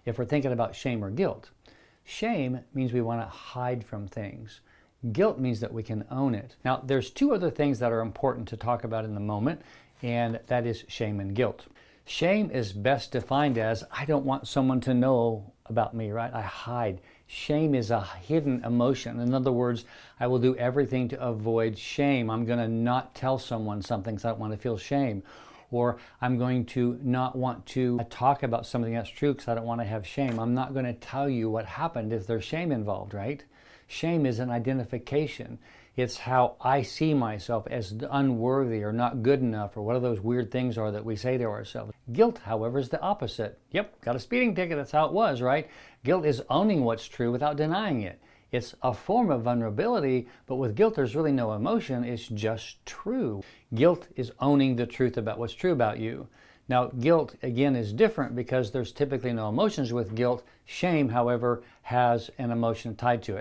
if we're thinking about shame or guilt. Shame means we want to hide from things. Guilt means that we can own it. Now, there's two other things that are important to talk about in the moment, and that is shame and guilt. Shame is best defined as, I don't want someone to know about me, right? I hide. Shame is a hidden emotion. In other words, I will do everything to avoid shame. I'm going to not tell someone something because I don't want to feel shame. Or I'm going to not want to talk about something that's true because I don't want to have shame. I'm not going to tell you what happened if there's shame involved, right? Shame is an identification. It's how I see myself as unworthy or not good enough, or what those weird things are that we say to ourselves. Guilt, however, is the opposite. Yep, got a speeding ticket, that's how it was, right? Guilt is owning what's true without denying it. It's a form of vulnerability, but with guilt there's really no emotion, it's just true. Guilt is owning the truth about what's true about you. Now, guilt, again, is different because there's typically no emotions with guilt. Shame, however, has an emotion tied to it.